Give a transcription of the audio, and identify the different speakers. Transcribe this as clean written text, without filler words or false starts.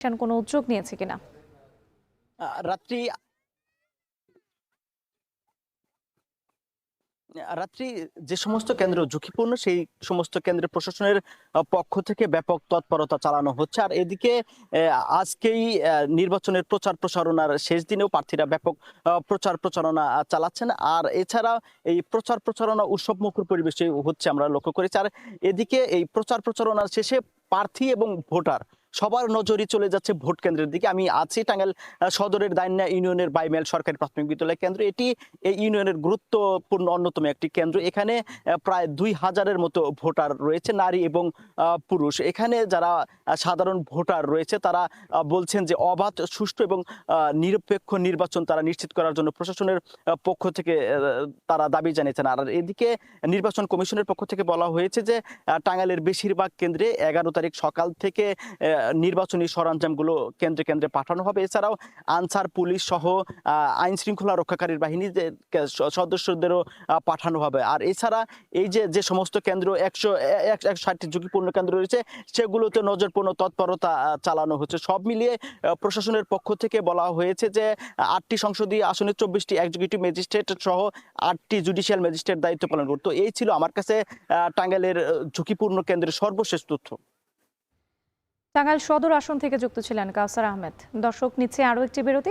Speaker 1: কোনো উদ্যোগ নিয়েছে কিনা?
Speaker 2: রাত্রি রাত্রি যে সমস্ত কেন্দ্র ঝুঁকিপূর্ণ সেই সমস্ত কেন্দ্রের প্রশাসনের পক্ষ থেকে ব্যাপক তৎপরতা চালানো হচ্ছে। আর এদিকে আজকেই নির্বাচনের প্রচার প্রচারণার শেষ দিনেও প্রার্থীরা ব্যাপক প্রচার প্রচারণা চালাচ্ছেন। আর এছাড়া এই প্রচার প্রচারণা উৎসবমুখর পরিবেশে হচ্ছে আমরা লক্ষ্য করেছি। আর এদিকে এই প্রচার প্রচারণার শেষে প্রার্থী এবং ভোটার সবার নজরই চলে যাচ্ছে ভোট কেন্দ্রের দিকে। আমি আছি টাঙ্গাইল সদরের দাইন্যা ইউনিয়নের বাইমেল সরকারি প্রাথমিক বিদ্যালয় কেন্দ্র। এটি এই ইউনিয়নের গুরুত্বপূর্ণ অন্যতম একটি কেন্দ্র। এখানে প্রায় ২,০০০-এর মতো ভোটার রয়েছে, নারী এবং পুরুষ। এখানে যারা সাধারণ ভোটার রয়েছে তারা বলছেন যে অবাধ, সুষ্ঠু এবং নিরপেক্ষ নির্বাচন তারা নিশ্চিত করার জন্য প্রশাসনের পক্ষ থেকে তারা দাবি জানিয়েছেন। আর এদিকে নির্বাচন কমিশনের পক্ষ থেকে বলা হয়েছে যে টাঙ্গাইলের বেশিরভাগ কেন্দ্রে ১১ তারিখ সকাল থেকে নির্বাচনী সরঞ্জামগুলো কেন্দ্রে কেন্দ্রে পাঠানো হবে। এছাড়াও আনসার, পুলিশ সহ আইন শৃঙ্খলা রক্ষাকারীর বাহিনীর সদস্যদেরও পাঠানো হবে। আর এছাড়া এই যে সমস্ত কেন্দ্র ১৬০টি ঝুঁকিপূর্ণ কেন্দ্র রয়েছে সেগুলোতে নজরপূর্ণ তৎপরতা চালানো হচ্ছে। সব মিলিয়ে প্রশাসনের পক্ষ থেকে বলা হয়েছে যে ৮টি সংসদীয় আসনে ২৪টি এক্সিকিউটিভ ম্যাজিস্ট্রেট সহ ৮টি জুডিশিয়াল ম্যাজিস্ট্রেট দায়িত্ব পালন করত। এই ছিল আমার কাছে টাঙ্গাইলের ঝুঁকিপূর্ণ কেন্দ্রের সর্বশেষ তথ্য।
Speaker 1: টাঙ্গাইল সদর আসন থেকে যুক্ত ছিলেন কাউসার আহমেদ। দর্শক, নিচ্ছে আরো একটি বিরতি।